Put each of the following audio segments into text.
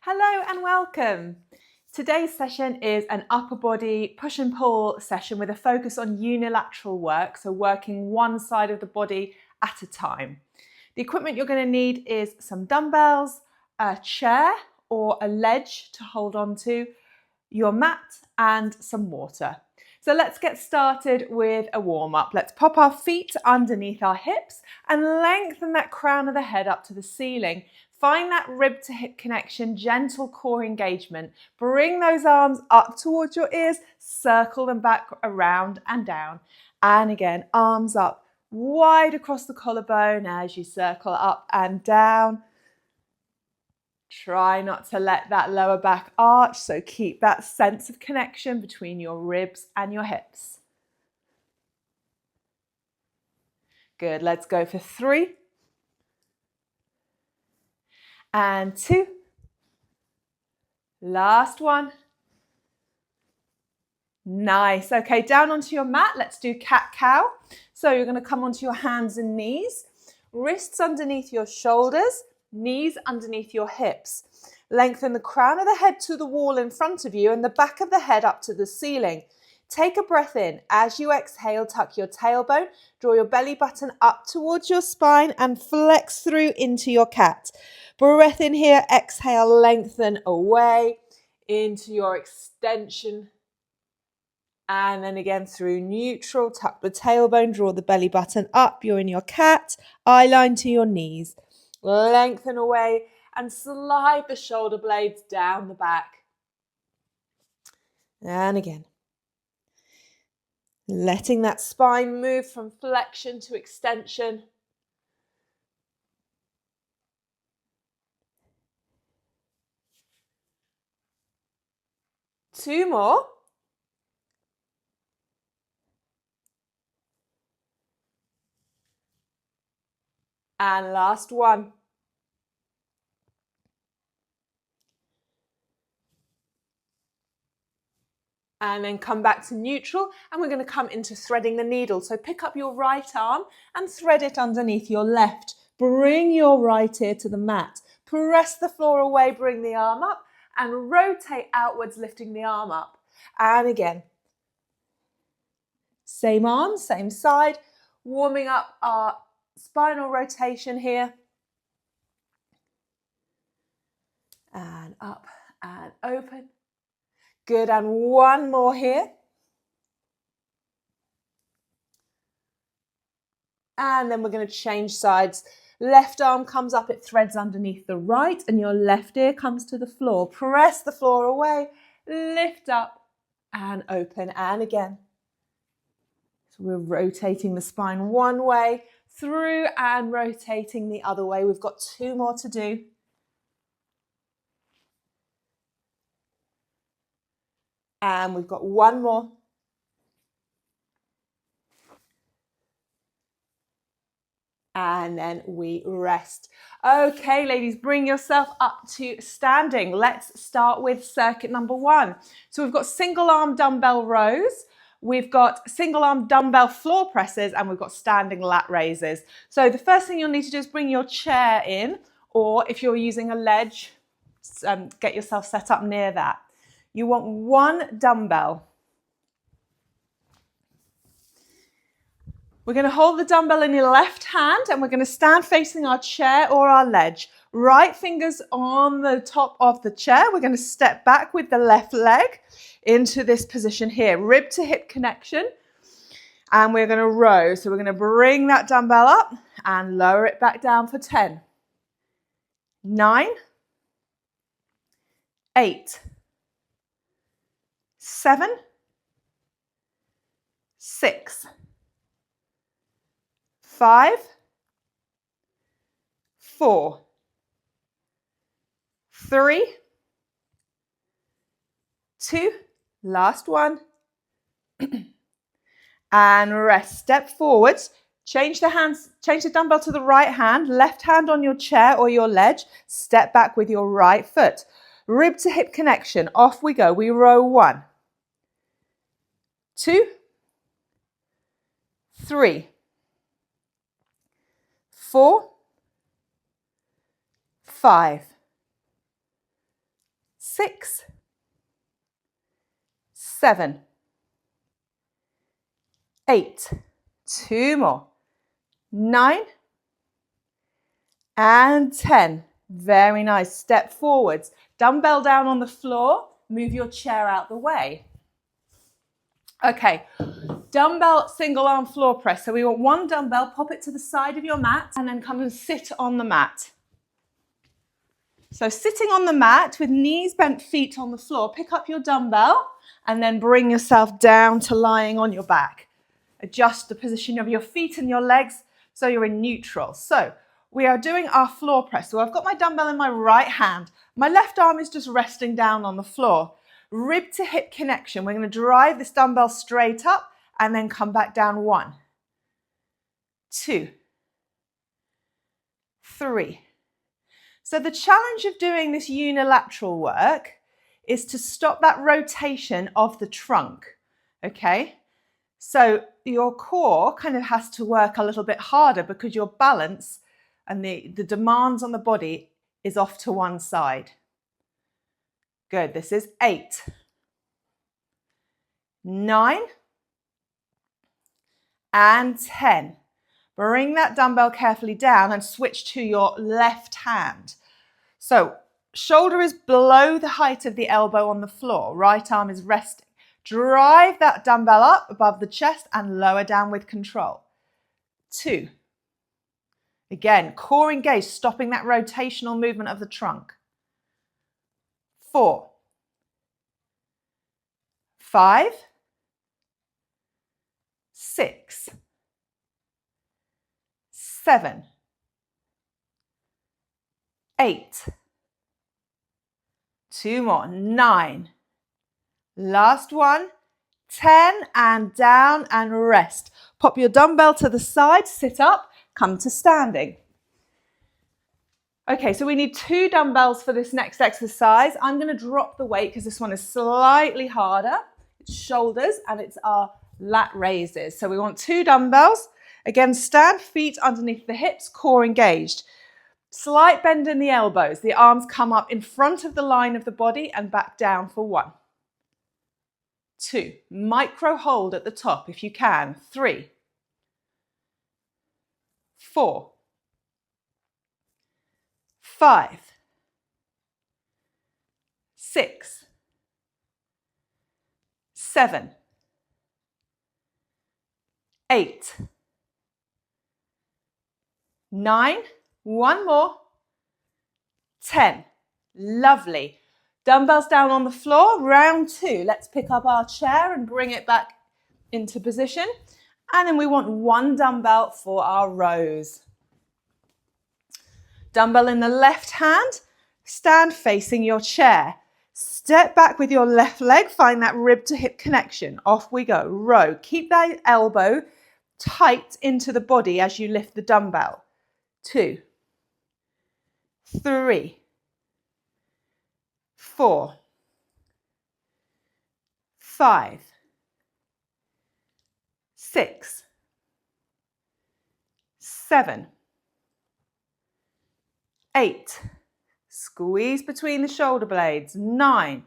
Hello and welcome. Today's session is an upper body push and pull session with a focus on unilateral work, so working one side of the body at a time. The equipment you're going to need is some dumbbells, a chair or a ledge to hold on to, your mat and some water. So let's get started with a warm-up. Let's pop our feet underneath our hips and lengthen that crown of the head up to the ceiling. Find that rib to hip connection, gentle core engagement. Bring those arms up towards your ears, circle them back around and down. And again, arms up wide across the collarbone as you circle up and down. Try not to let that lower back arch, so keep that sense of connection between your ribs and your hips. Good, let's go for 3 and 2. Last one. Nice. Okay, down onto your mat. Let's do cat-cow. So you're going to come onto your hands and knees, wrists underneath your shoulders, knees underneath your hips. Lengthen the crown of the head to the wall in front of you and the back of the head up to the ceiling. Take a breath in. As you exhale, tuck your tailbone, draw your belly button up towards your spine and flex through into your cat. Breath in here, exhale, lengthen away into your extension. And then again through neutral, tuck the tailbone, draw the belly button up. You're in your cat, eye line to your knees. Lengthen away and slide the shoulder blades down the back. And again. Letting that spine move from flexion to extension. Two more. And last one. And then come back to neutral and we're going to come into threading the needle. So pick up your right arm and thread it underneath your left. Bring your right ear to the mat. Press the floor away, bring the arm up and rotate outwards, lifting the arm up. And again. Same arm, same side. Warming up our spinal rotation here. And up and open. Good, and one more here. And then we're going to change sides. Left arm comes up, it threads underneath the right, and your left ear comes to the floor. Press the floor away, lift up and open, and again. So we're rotating the spine one way, through and rotating the other way. We've got 2 more to do. And we've got 1 more. And then we rest. Okay, ladies, bring yourself up to standing. Let's start with circuit number 1. So we've got single arm dumbbell rows. We've got single arm dumbbell floor presses and we've got standing lat raises. So the first thing you'll need to do is bring your chair in, or if you're using a ledge, get yourself set up near that. You want 1 dumbbell. We're going to hold the dumbbell in your left hand and we're going to stand facing our chair or our ledge. Right fingers on the top of the chair. We're going to step back with the left leg into this position here. Rib to hip connection. And we're going to row. So we're going to bring that dumbbell up and lower it back down for 10, 9, 8, 7, 6, 5, 4, 3, 2, last one, and rest. Step forwards, change the dumbbell to the right hand, left hand on your chair or your ledge, step back with your right foot. Rib to hip connection, off we go. We row 1, 2, 3, 4, 5, 6, 7, 8, 2 more, 9, and 10. Very nice. Step forwards. Dumbbell down on the floor. Move your chair out the way. Okay, dumbbell single arm floor press. So we want one dumbbell, pop it to the side of your mat, and then come and sit on the mat. So sitting on the mat with knees bent, feet on the floor, pick up your dumbbell and then bring yourself down to lying on your back. Adjust the position of your feet and your legs so you're in neutral. So we are doing our floor press. So I've got my dumbbell in my right hand. My left arm is just resting down on the floor. Rib to hip connection. We're going to drive this dumbbell straight up and then come back down. 1, 2, 3. So the challenge of doing this unilateral work is to stop that rotation of the trunk, okay? So your core kind of has to work a little bit harder because your balance and the demands on the body is off to one side. Good, this is 8, 9, and 10. Bring that dumbbell carefully down and switch to your left hand. So shoulder is below the height of the elbow on the floor. Right arm is resting. Drive that dumbbell up above the chest and lower down with control. 2. Again, core engaged, stopping that rotational movement of the trunk. 4, 5, 6, 7, 8, 2 more, 9, last one, 10, and down and rest. Pop your dumbbell to the side, sit up, come to standing. Okay, so we need 2 dumbbells for this next exercise. I'm going to drop the weight because this one is slightly harder. It's shoulders and it's our lat raises. So we want 2 dumbbells. Again, stand, feet underneath the hips, core engaged. Slight bend in the elbows. The arms come up in front of the line of the body and back down for 1. 2. Micro hold at the top if you can. 3, 4, 5, 6, 7, 8, 9, one more, 10. Lovely. Dumbbells down on the floor, round 2. Let's pick up our chair and bring it back into position. And then we want 1 dumbbell for our rows. Dumbbell in the left hand, stand facing your chair. Step back with your left leg, find that rib to hip connection. Off we go, row. Keep that elbow tight into the body as you lift the dumbbell. 2, 3, 4, 5, 6, 7, 8. Squeeze between the shoulder blades. 9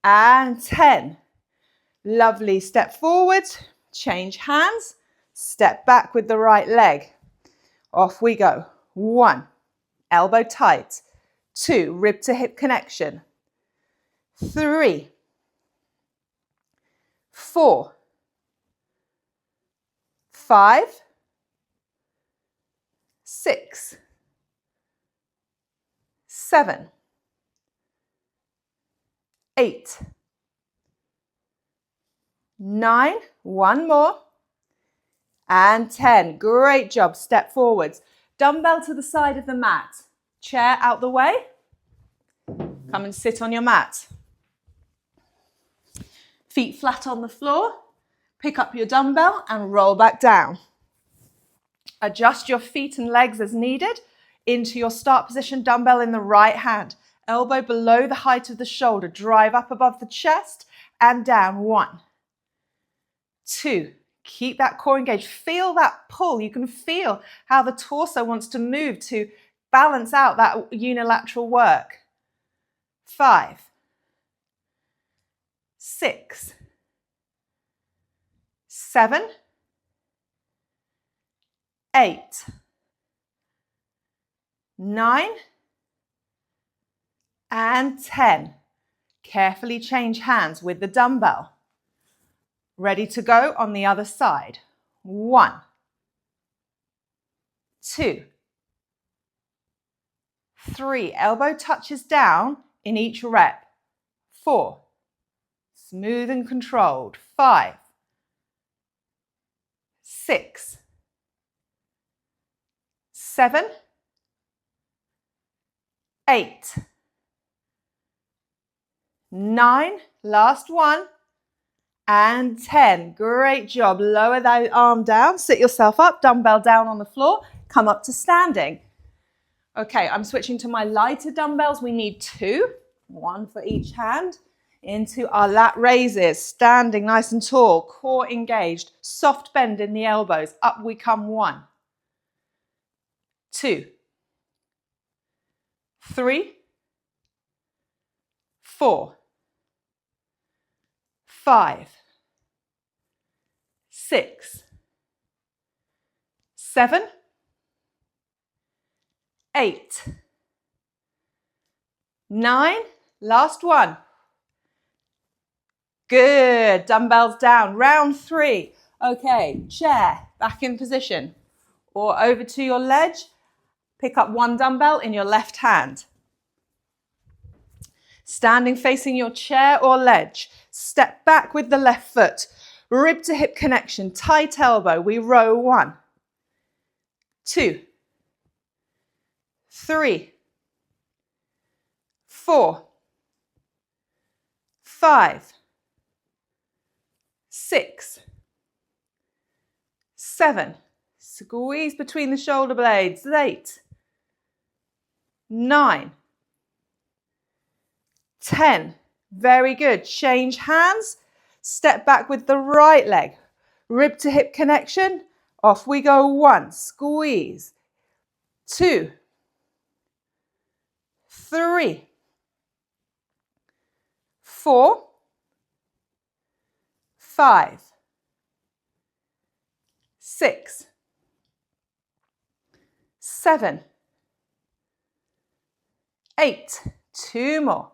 and 10. Lovely. Step forward, change hands, step back with the right leg. Off we go. 1, elbow tight. 2, rib to hip connection. 3, 4, 5, 6, 7, 8, 9, one more, and 10. Great job. Step forwards. Dumbbell to the side of the mat. Chair out the way. Come and sit on your mat. Feet flat on the floor. Pick up your dumbbell and roll back down. Adjust your feet and legs as needed. Into your start position, dumbbell in the right hand. Elbow below the height of the shoulder. Drive up above the chest and down. 1, 2. Keep that core engaged. Feel that pull. You can feel how the torso wants to move to balance out that unilateral work. 5, 6, 7, 8, 9, and 10. Carefully change hands with the dumbbell. Ready to go on the other side. 1, 2, 3. Elbow touches down in each rep. 4. Smooth and controlled. 5, 6, 7, 8, 9. Last one. And 10. Great job. Lower that arm down. Sit yourself up. Dumbbell down on the floor. Come up to standing. Okay, I'm switching to my lighter dumbbells. We need 2. 1 for each hand. Into our lat raises. Standing nice and tall. Core engaged. Soft bend in the elbows. Up we come. 1, 2, 3, 4, 5, 6, 7, 8, 9. Last one. Good. Dumbbells down. Round 3. Okay, chair, back in position. Or over to your ledge. Pick up 1 dumbbell in your left hand. Standing facing your chair or ledge. Step back with the left foot. Rib to hip connection. Tight elbow. We row. 1, 2, 3, 4, 5, 6, 7. Squeeze between the shoulder blades. 8, 9, 10. Very good. Change hands. Step back with the right leg. Rib to hip connection. Off we go. 1. Squeeze. 2, 3, 4, 5, 6, 7, 8. 2 more.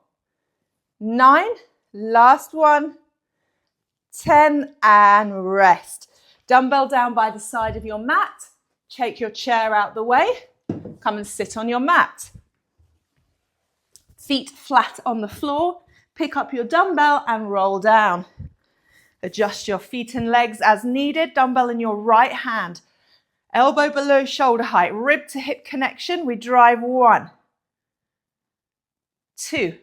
9. Last one. 10 and rest. Dumbbell down by the side of your mat. Take your chair out the way. Come and sit on your mat. Feet flat on the floor. Pick up your dumbbell and roll down. Adjust your feet and legs as needed. Dumbbell in your right hand. Elbow below shoulder height. Rib to hip connection. We drive. 1, 2.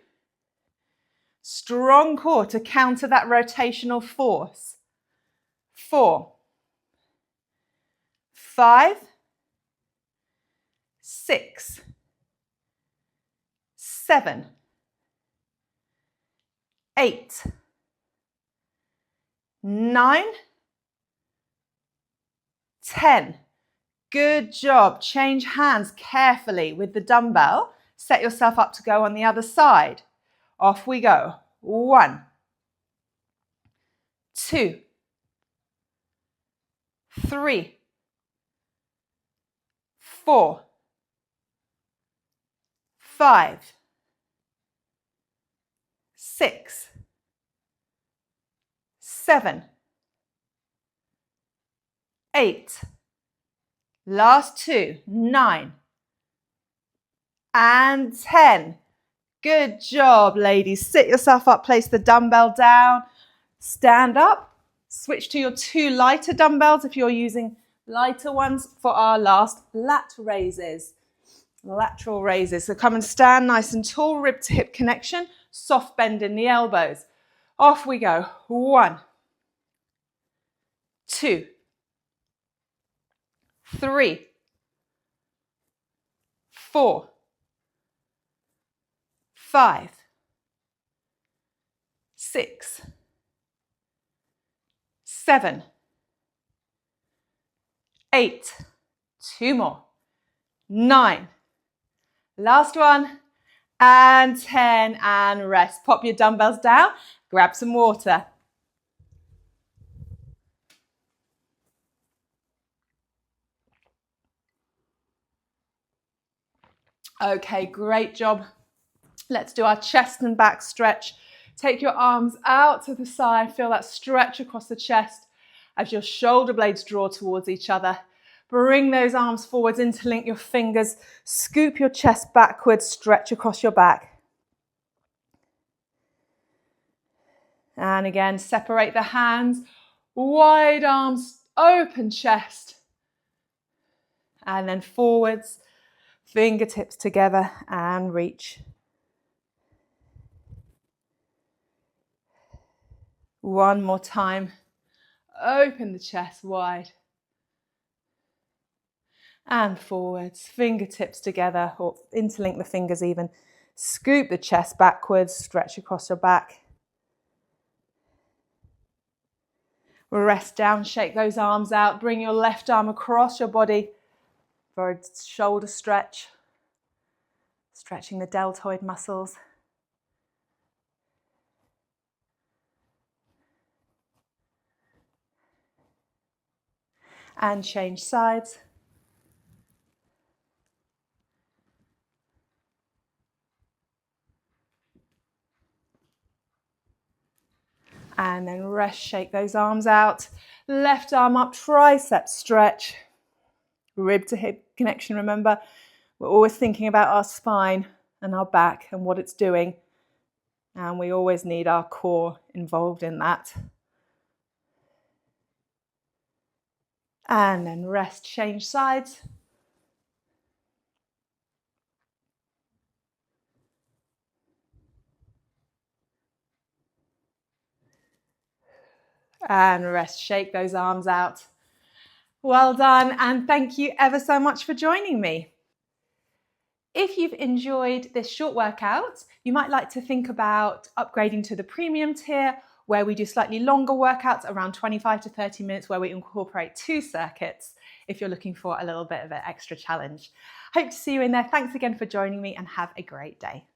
Strong core to counter that rotational force. 4, 5, 6, 7, 8, 9, 10. Good job. Change hands carefully with the dumbbell. Set yourself up to go on the other side. Off we go. 1, 2, 3, 4, 5, 6, 7, 8. Last 2. 9 and 10. Good job, ladies. Sit yourself up, place the dumbbell down, stand up, switch to your 2 lighter dumbbells if you're using lighter ones for our last lat raises. Lateral raises. So come and stand nice and tall, rib to hip connection, soft bend in the elbows. Off we go. 1, 2, 3, 4, 5, 6, 7, 8. 2 more. 9. Last one. and 10, and rest. Pop your dumbbells down, grab some water. Okay, great job. Let's do our chest and back stretch. Take your arms out to the side, feel that stretch across the chest as your shoulder blades draw towards each other. Bring those arms forwards, interlink your fingers, scoop your chest backwards, stretch across your back. And again, separate the hands, wide arms, open chest. And then forwards, fingertips together and reach. One more time. Open the chest wide. And forwards, fingertips together, or interlink the fingers even. Scoop the chest backwards, stretch across your back. Rest down, shake those arms out. Bring your left arm across your body for a shoulder stretch. Stretching the deltoid muscles. And change sides. And then rest, shake those arms out. Left arm up, tricep stretch. Rib to hip connection, remember. We're always thinking about our spine and our back and what it's doing. And we always need our core involved in that. And then rest, change sides. And rest, shake those arms out. Well done, and thank you ever so much for joining me. If you've enjoyed this short workout, you might like to think about upgrading to the premium tier, where we do slightly longer workouts, around 25 to 30 minutes, where we incorporate 2 circuits, if you're looking for a little bit of an extra challenge. Hope to see you in there. Thanks again for joining me, and have a great day.